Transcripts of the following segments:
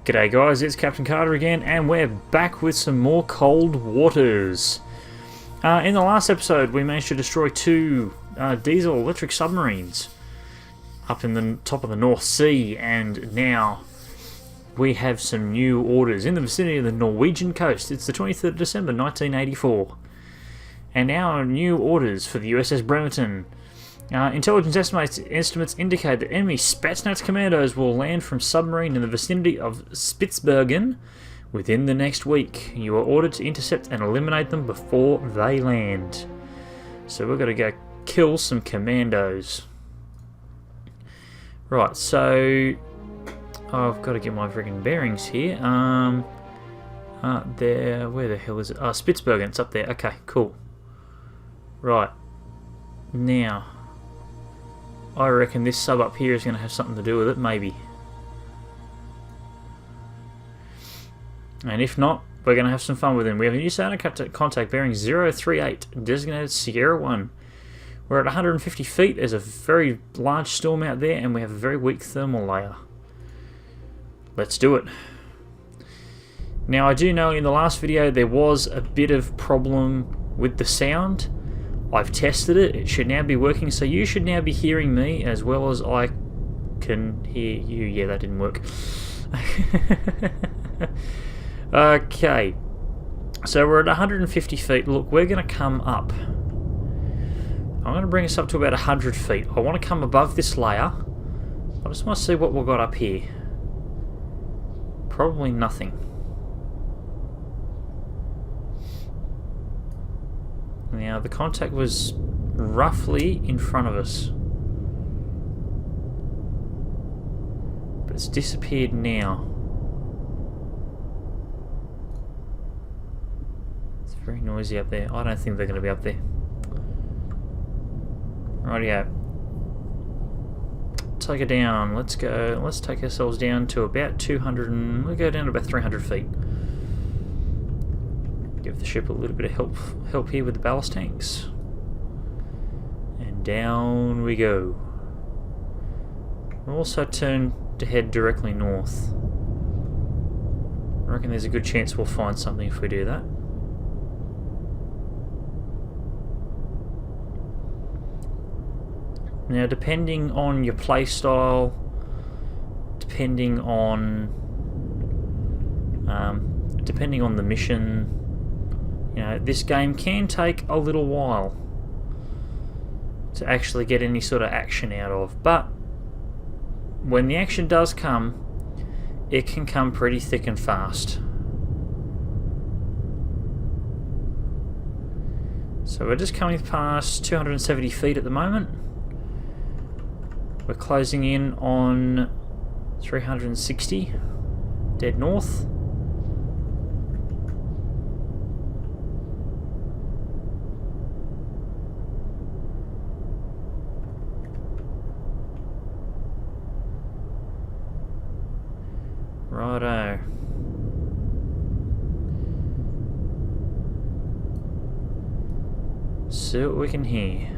G'day guys, it's Captain Carter again, and we're back with some more Cold Waters. In the last episode, we managed to destroy two diesel electric submarines up in the top of the North Sea, and now we have some new orders in the vicinity of the Norwegian coast. It's the 23rd of December 1984. And now new orders for the USS Bremerton. Intelligence estimates indicate that enemy Spetsnaz commandos will land from submarine in the vicinity of Spitsbergen within the next week. You are ordered to intercept and eliminate them before they land. So we're going to go kill some commandos. Right, so I've got to get my friggin' bearings here. There, where the hell is it? Spitsbergen, it's up there. Okay, cool. Right, now I reckon this sub up here is going to have something to do with it, maybe. And if not, we're going to have some fun with him. We have a new sonar contact bearing 038, designated Sierra 1. We're at 150 feet, there's a very large storm out there, and we have a very weak thermal layer. Let's do it. Now I do know in the last video there was a bit of problem with the sound. I've tested it, it should now be working, so you should now be hearing me as well as I can hear you. Yeah, that didn't work. Okay, so we're at 150 feet. Look, we're going to come up. I'm going to bring us up to about 100 feet. I want to come above this layer. I just want to see what we've got up here. Probably nothing. Now, the contact was roughly in front of us. But it's disappeared now. It's very noisy up there. I don't think they're going to be up there. Rightio. Take it down. Let's go. Let's take ourselves down to about 200 and we'll go down to about 300 feet. Give the ship a little bit of help here with the ballast tanks. And down we go. We'll also turn to head directly north. I reckon there's a good chance we'll find something if we do that. Now, depending on your playstyle, depending on the mission, you know, this game can take a little while to actually get any sort of action out of, but when the action does come, it can come pretty thick and fast. So we're just coming past 270 feet at the moment. We're closing in on 360, dead north. Righto. See what we can hear.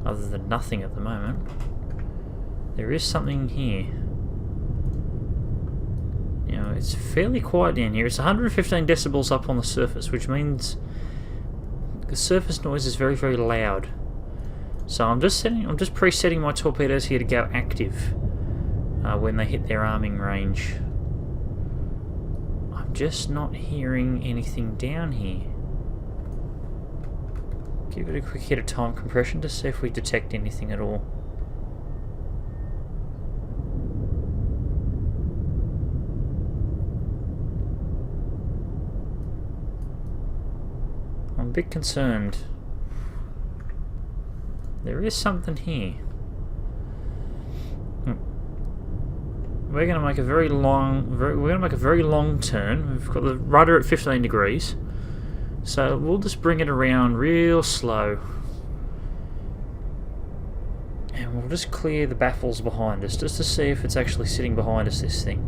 Other than nothing at the moment. There is something here. You know, it's fairly quiet down here. It's 115 decibels up on the surface, which means the surface noise is very, very loud. So I'm just presetting my torpedoes here to go active when they hit their arming range. I'm just not hearing anything down here. Give it a quick hit of time compression to see if we detect anything at all. I'm a bit concerned. There is something here. We're going to make a very long turn. We've got the rudder at 15 degrees. So we'll just bring it around real slow. And we'll just clear the baffles behind us, just to see if it's actually sitting behind us, this thing.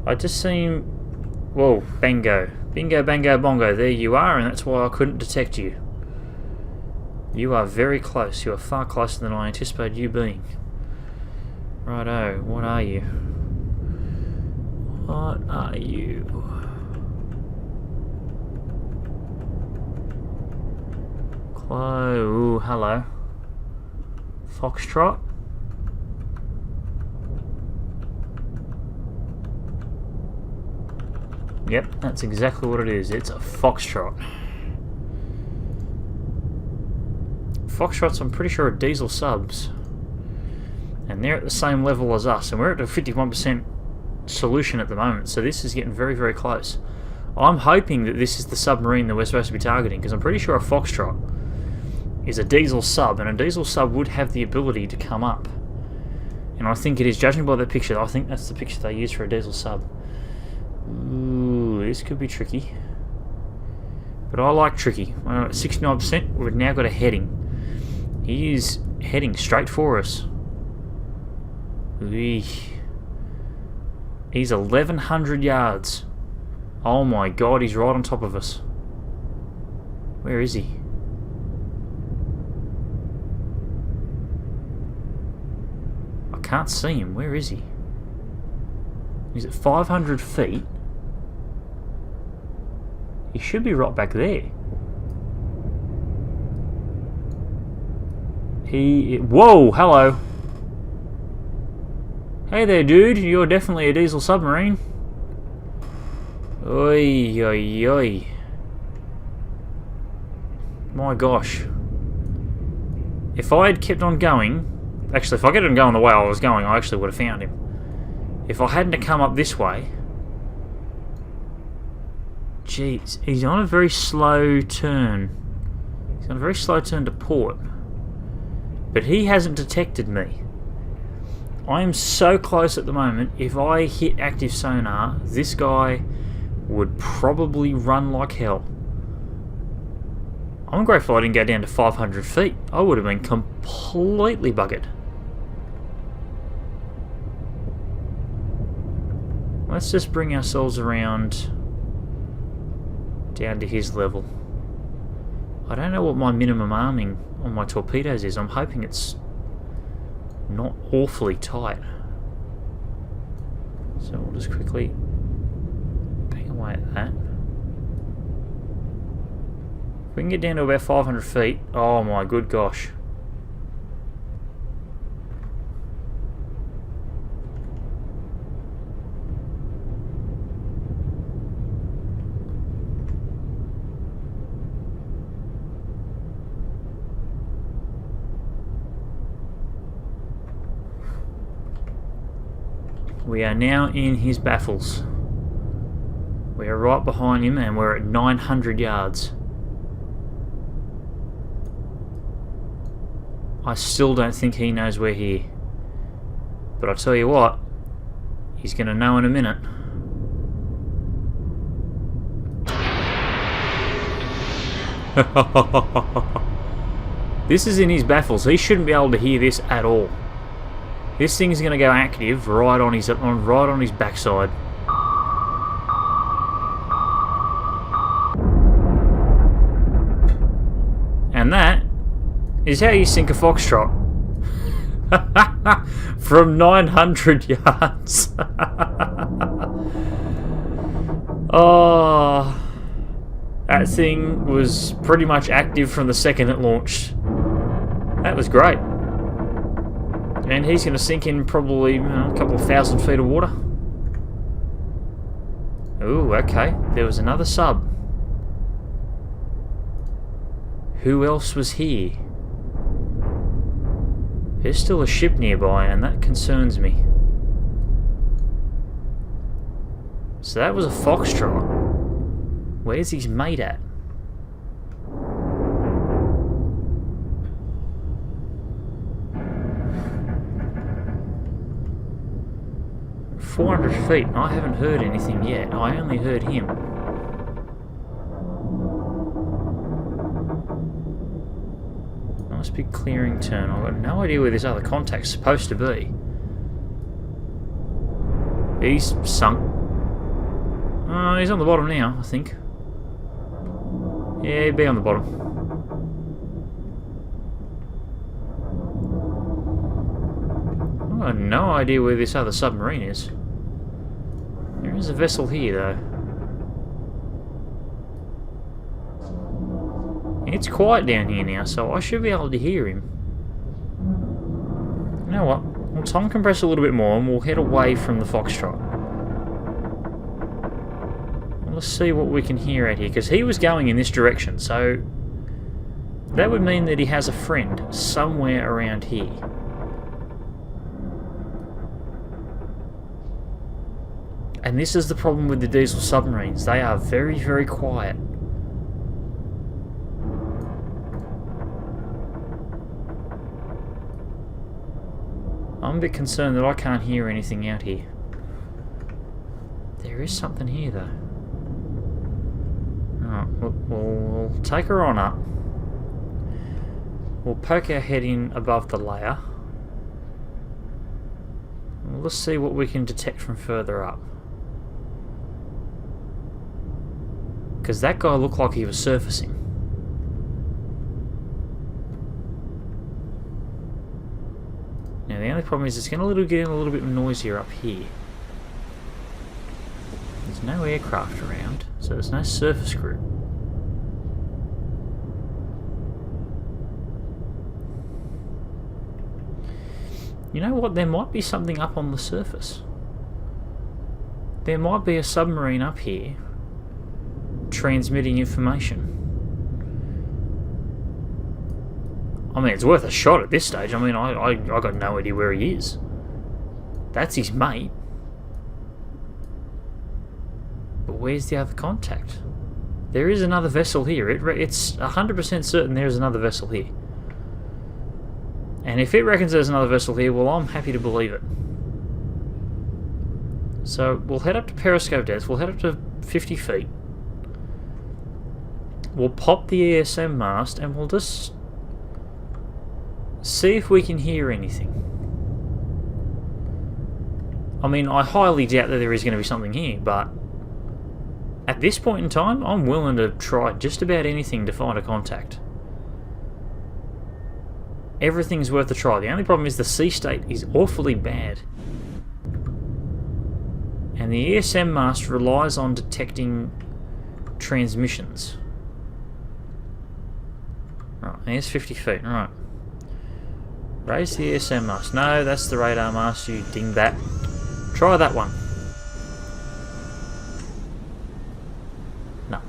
I just seen... Whoa, bango. Bingo, bango, bongo. There you are, and that's why I couldn't detect you. You are very close. You are far closer than I anticipated you being. Righto, what are you? What are you? Ooh, hello. Foxtrot? Yep, that's exactly what it is. It's a foxtrot. Foxtrots, I'm pretty sure, are diesel subs. And they're at the same level as us. And we're at a 51% solution at the moment. So this is getting very, very close. I'm hoping that this is the submarine that we're supposed to be targeting. Because I'm pretty sure a foxtrot is a diesel sub. And a diesel sub would have the ability to come up. And I think it is, judging by the picture, I think that's the picture they use for a diesel sub. Ooh, this could be tricky. But I like tricky. 69%, we've now got a heading. He is heading straight for us. He's 1,100 yards. Oh my god, he's right on top of us. Where is he? I can't see him. Where is he? He's at 500 feet. He should be right back there. Whoa, hello. Hey there, dude. You're definitely a diesel submarine. Oi, oi, oi. My gosh. If I had kept on going... Actually, if I kept on going the way I was going, I actually would have found him. If I hadn't come up this way... Jeez, he's on a very slow turn. He's on a very slow turn to port. But he hasn't detected me. I am so close at the moment. If I hit active sonar, this guy would probably run like hell. I'm grateful I didn't go down to 500 feet. I would have been completely buggered. Let's just bring ourselves around down to his level. I don't know what my minimum arming on my torpedoes is. I'm hoping it's not awfully tight. So we'll just quickly bang away at that. If we can get down to about 500 feet, oh my good gosh. We are now in his baffles. We are right behind him and we're at 900 yards. I still don't think he knows we're here. But I'll tell you what, he's going to know in a minute. This is in his baffles. He shouldn't be able to hear this at all. This thing is going to go active right on his backside. And that is how you sink a foxtrot. From 900 yards. Oh, that thing was pretty much active from the second it launched. That was great. And he's going to sink in probably a couple of 1,000 feet of water. Ooh, okay. There was another sub. Who else was here? There's still a ship nearby, and that concerns me. So that was a foxtrot. Where's his mate at? "400 feet. I haven't heard anything yet. I only heard him." Nice big clearing turn. I've got no idea where this other contact's supposed to be. He's sunk. He's on the bottom now, I think. Yeah, be on the bottom. I have no idea where this other submarine is. There is a vessel here, though. It's quiet down here now, so I should be able to hear him. You know what? We'll time compress a little bit more and we'll head away from the Foxtrot. Let's see what we can hear out here, because he was going in this direction, so that would mean that he has a friend somewhere around here. And this is the problem with the diesel submarines. They are very, very quiet. I'm a bit concerned that I can't hear anything out here. There is something here, though. Alright, we'll take her on up. We'll poke our head in above the layer. Let's see what we can detect from further up. Because that guy looked like he was surfacing. Now the only problem is it's going to get a little bit noisier up here. There's no aircraft around, so there's no surface group. You know what? There might be something up on the surface. There might be a submarine up here transmitting information. I mean, it's worth a shot at this stage. I mean, I got no idea where he is. That's his mate. But where's the other contact? There is another vessel here. It's 100% certain there is another vessel here. And if it reckons there's another vessel here, well, I'm happy to believe it. So we'll head up to periscope depth. We'll head up to 50 feet. We'll pop the ESM mast and we'll just see if we can hear anything. I mean, I highly doubt that there is going to be something here, but at this point in time, I'm willing to try just about anything to find a contact. Everything's worth a try. The only problem is the sea state is awfully bad. And the ESM mast relies on detecting transmissions. Right, there's 50 feet. Right. Raise the ESM mast. No, that's the radar mast, you dingbat. Try that one. No.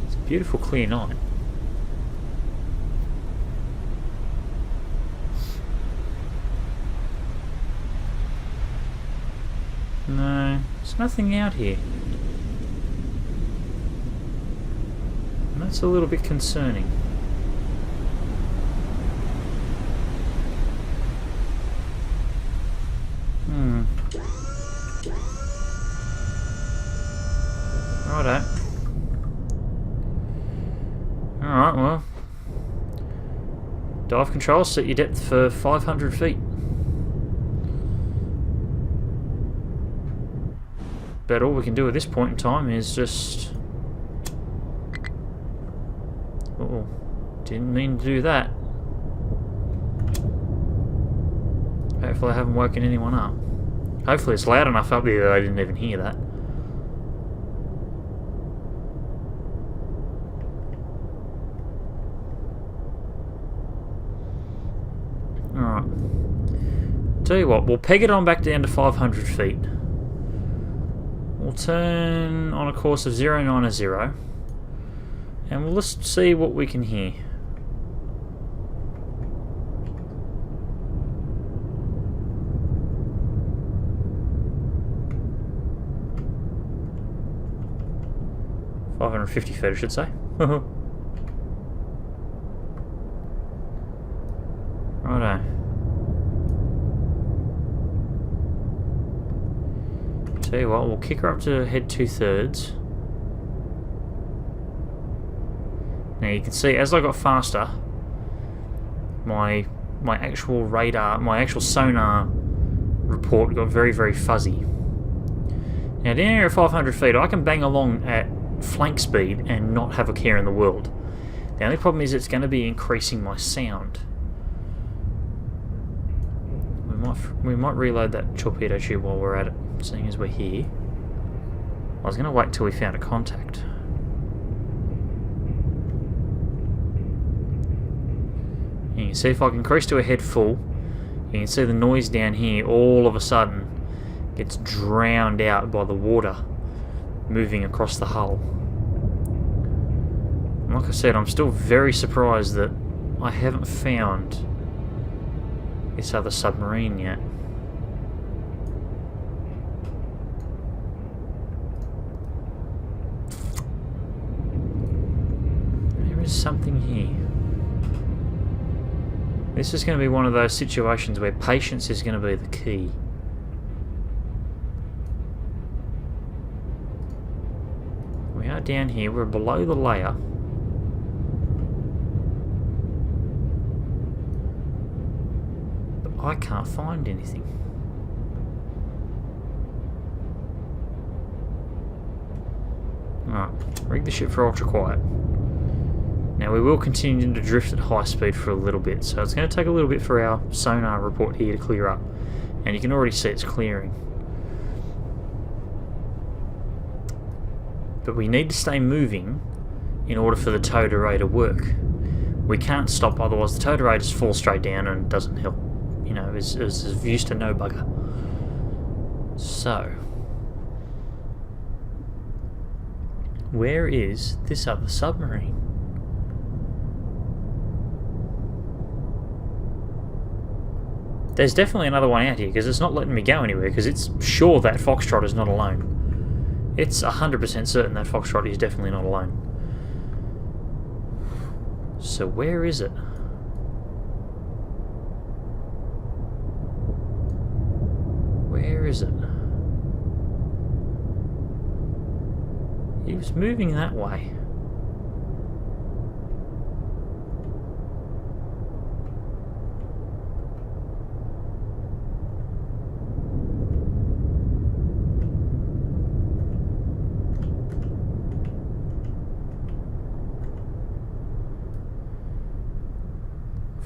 It's a beautiful clear night. No, there's nothing out here. And that's a little bit concerning. Righto. Alright, well. Dive control, set your depth for 500 feet. But all we can do at this point in time is just... Oh, didn't mean to do that. Hopefully I haven't woken anyone up. Hopefully it's loud enough up there that I didn't even hear that. Alright. Tell you what, we'll peg it on back down to 500 feet. We'll turn on a course of 090 and we'll just see what we can hear. $550 feet, I should say. Righto. Tell you what, we'll kick her up to head 2/3. Now you can see as I got faster, my my actual radar, my actual sonar report got very, very fuzzy. Now down here at 500 feet, I can bang along at flank speed and not have a care in the world. The only problem is it's going to be increasing my sound. We might reload that torpedo tube while we're at it, seeing as we're here. I was going to wait till we found a contact. You can see if I can increase to a head full, you can see the noise down here all of a sudden gets drowned out by the water moving across the hull. And like I said, I'm still very surprised that I haven't found this other submarine yet. There is something here. This is going to be one of those situations where patience is going to be the key. We are down here, we're below the layer. But I can't find anything. Alright, rig the ship for ultra quiet. Now we will continue to drift at high speed for a little bit, so it's going to take a little bit for our sonar report here to clear up. And you can already see it's clearing. But we need to stay moving in order for the towed array to work. We can't stop, otherwise the towed array just falls straight down and doesn't help. You know, is used to no bugger. So, where is this other submarine? There's definitely another one out here, because it's not letting me go anywhere, because it's sure that Foxtrot is not alone. It's 100% certain that Foxtrot is definitely not alone. So where is it? Where is it? He was moving that way.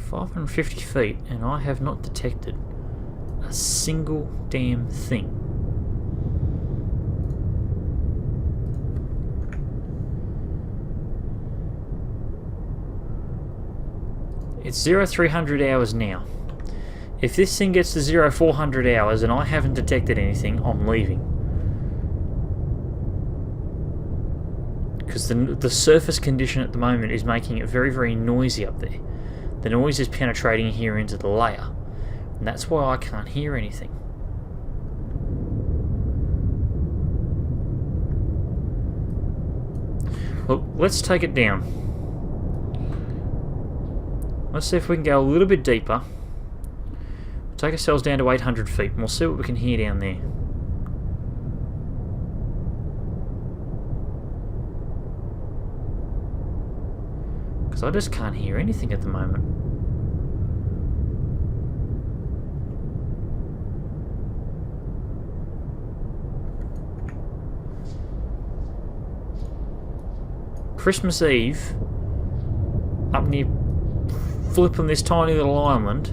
.550 feet, and I have not detected a single damn thing. It's 0300 hours now. If this thing gets to 0400 hours and I haven't detected anything, I'm leaving. Because the surface condition at the moment is making it very, very noisy up there. The noise is penetrating here into the layer, and that's why I can't hear anything. Well, let's take it down. Let's see if we can go a little bit deeper. Take ourselves down to 800 feet, and we'll see what we can hear down there. Because I just can't hear anything at the moment. Christmas Eve, up near flipping this tiny little island,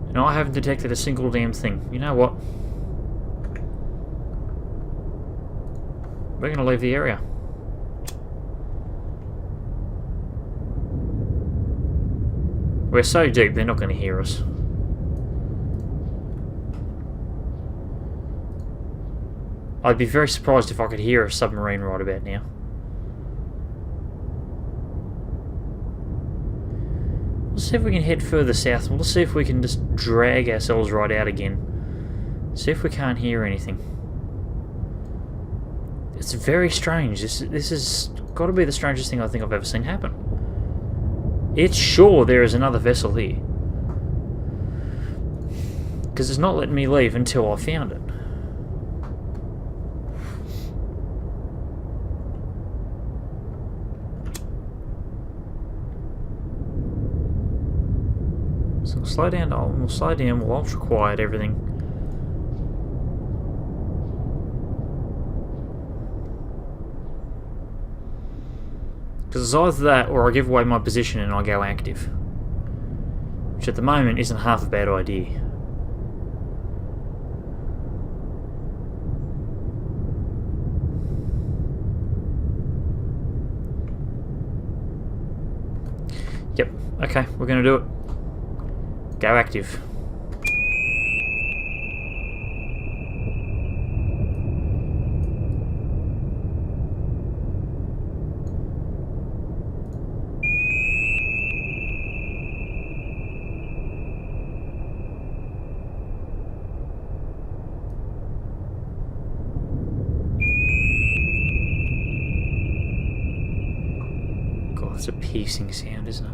and I haven't detected a single damn thing. You know what? We're going to leave the area. We're so deep, they're not going to hear us. I'd be very surprised if I could hear a submarine right about now. Let's see if we can head further south. We'll see if we can just drag ourselves right out again. See if we can't hear anything. It's very strange. This has got to be the strangest thing I think I've ever seen happen. It's sure there is another vessel here. Because it's not letting me leave until I found it. So we'll slow down. We'll slow down. We'll ultra quiet everything. Because it's either that or I give away my position and I go active. Which at the moment isn't half a bad idea. Yep, okay, we're gonna do it. Go active. God, it's a piercing sound, isn't it?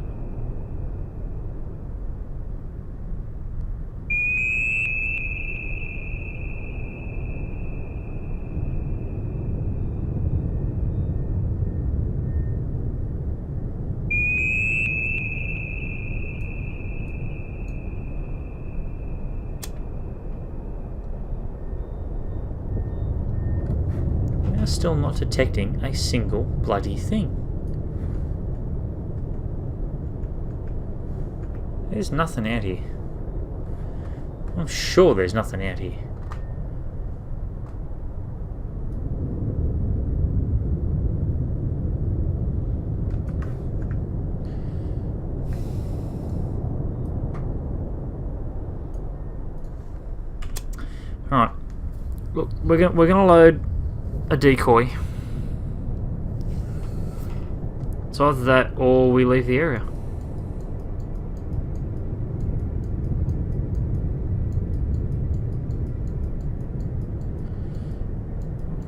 Still not detecting a single bloody thing. There's nothing out here. I'm sure there's nothing out here. Alright. Look, we're gonna load a decoy. It's either that or we leave the area.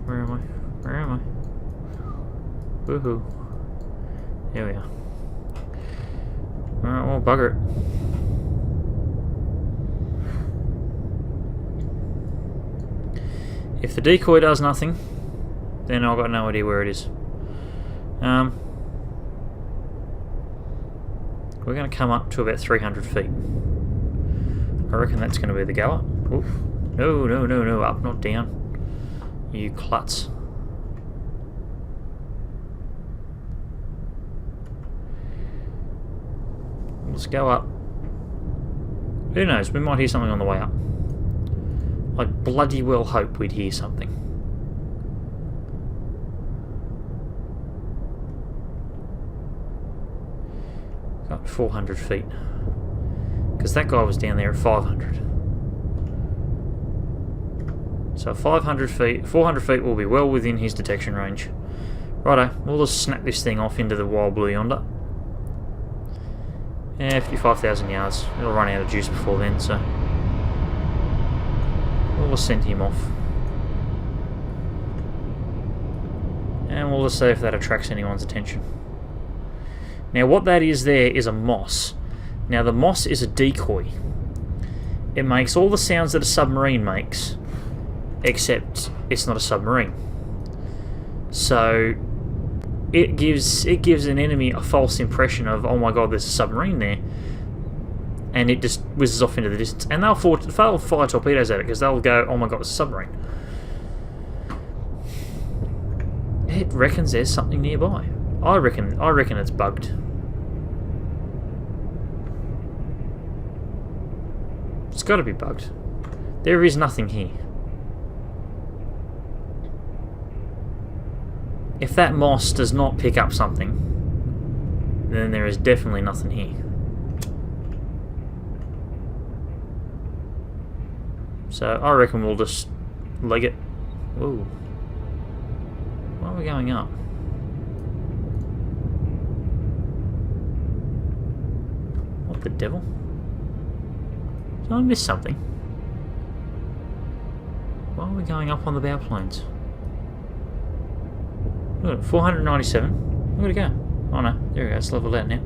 Where am I? Where am I? Woohoo. There we are. Alright, well, bugger it. If the decoy does nothing, then I've got no idea where it is. We're going to come up to about 300 feet. I reckon that's going to be the goer. Oof. No, no, no, no, up, not down. You klutz. Let's go up. Who knows, we might hear something on the way up. I bloody well hope we'd hear something. Got 400 feet. Because that guy was down there at 500. So 500 feet, 400 feet will be well within his detection range. Righto, we'll just snap this thing off into the wild blue yonder. Yeah, 55,000 yards. It'll run out of juice before then, so we'll just send him off. And we'll just see if that attracts anyone's attention. Now what that is there is a moss. Now the moss is a decoy. It makes all the sounds that a submarine makes, except it's not a submarine. So it gives an enemy a false impression of, oh my god, there's a submarine there, and it just whizzes off into the distance. And they'll fire torpedoes at it because they'll go, oh my god, it's a submarine. It reckons there's something nearby. I reckon it's bugged. It's got to be bugged. There is nothing here. If that moss does not pick up something, then there is definitely nothing here. So I reckon we'll just leg it. Whoa. Why are we going up? What the devil? Did I miss something? Why are we going up on the bow planes? Look at it, 497. Where'd it go? Oh no, there we go, it's leveled out now.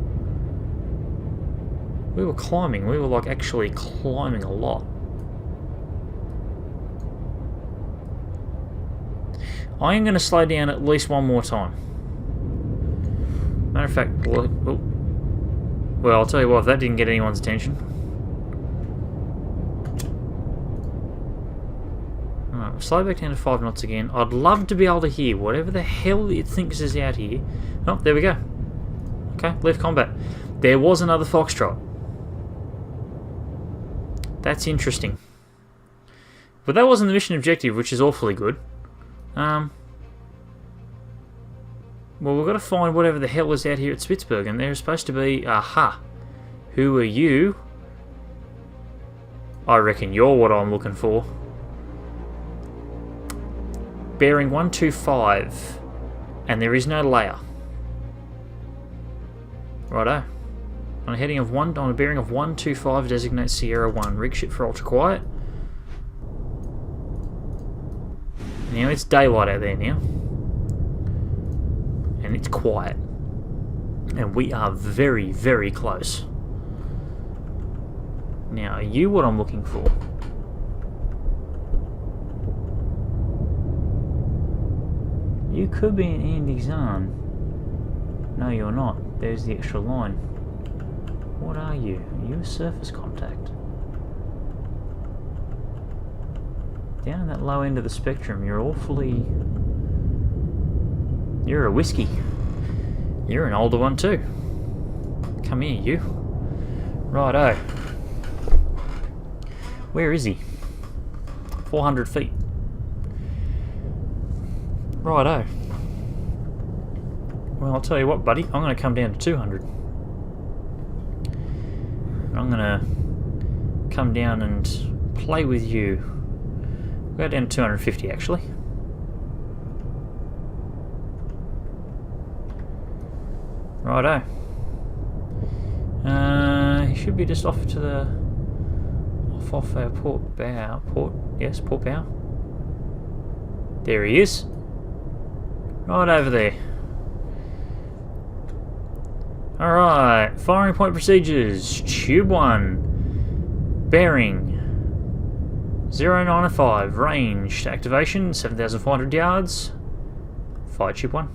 We were climbing, we were like actually climbing a lot. I am going to slow down at least one more time. Matter of fact, well, I'll tell you what, if that didn't get anyone's attention. Right, slow back down to 5 knots again. I'd love to be able to hear whatever the hell it thinks is out here. Oh, there we go. Okay, left combat. There was another foxtrot. That's interesting. But that wasn't the mission objective, which is awfully good. Well, we've got to find whatever the hell is out here at Spitsbergen. There's supposed to be... Aha! Who are you? I reckon you're what I'm looking for. Bearing 125. And there is no layer. Righto. On a bearing of 125, designate Sierra 1. Rig ship for ultra quiet. Now it's daylight out there now. And it's quiet. And we are very, very close. Now, are you what I'm looking for? You could be an Andy Zahn. No, you're not. There's the extra line. What are you? Are you a surface contact? Down in that low end of the spectrum, you're awfully... You're a whiskey. You're an older one too. Come here, you. Righto. Where is he? 400 feet. Righto. Well, I'll tell you what, buddy. I'm going to come down to 200. I'm going to come down and play with you. Go down to 250, actually. Righto. He should be just off to the... off our port bow. Port bow. There he is. Right over there. Alright, firing point procedures. Tube 1. Bearing 095. Range. Activation 7,400 yards. Fire tube 1.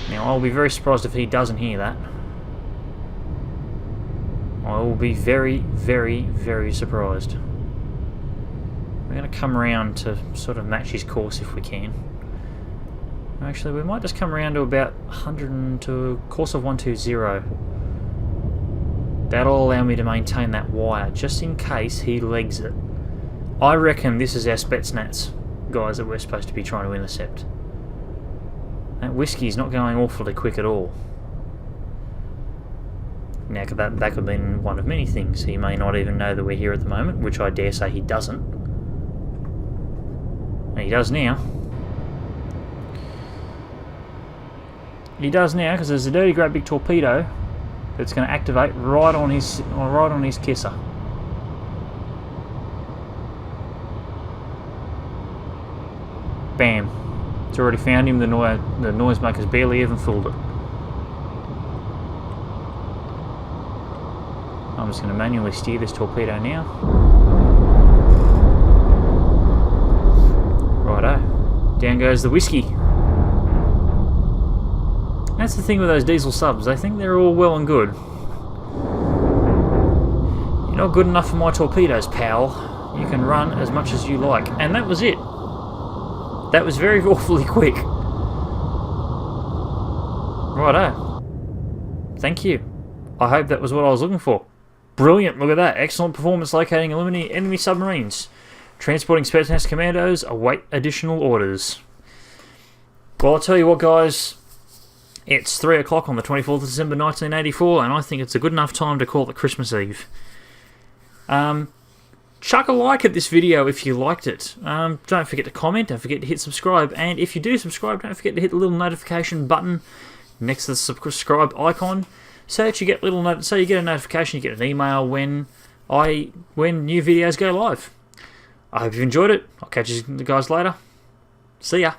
Now I'll be very surprised if he doesn't hear that. I will be very, very, very surprised. We're going to come around to sort of match his course if we can. Actually, we might just come around to about 100 to a course of 120. That'll allow me to maintain that wire, just in case he legs it. I reckon this is our Spetsnaz guys that we're supposed to be trying to intercept. That whiskey's not going awfully quick at all. Now, that could have been one of many things. He may not even know that we're here at the moment, which I dare say he doesn't. He does now. He does now because there's a dirty great big torpedo that's going to activate right on his kisser. Bam! It's already found him. The noisemaker's barely even fooled it. I'm just going to manually steer this torpedo now. Righto. Down goes the whiskey. That's the thing with those diesel subs. They think they're all well and good. You're not good enough for my torpedoes, pal. You can run as much as you like. And that was it. That was very awfully quick. Righto. Thank you. I hope that was what I was looking for. Brilliant, look at that. Excellent performance locating eliminating enemy submarines. Transporting Spetsnaz commandos, await additional orders. Well, I'll tell you what, guys. It's 3 o'clock on the 24th of December 1984, and I think it's a good enough time to call it Christmas Eve. Chuck a like at this video if you liked it. Don't forget to comment, don't forget to hit subscribe, and if you do subscribe, don't forget to hit the little notification button next to the subscribe icon, so that you get a notification, you get an email when new videos go live. I hope you enjoyed it. I'll catch you guys later. See ya.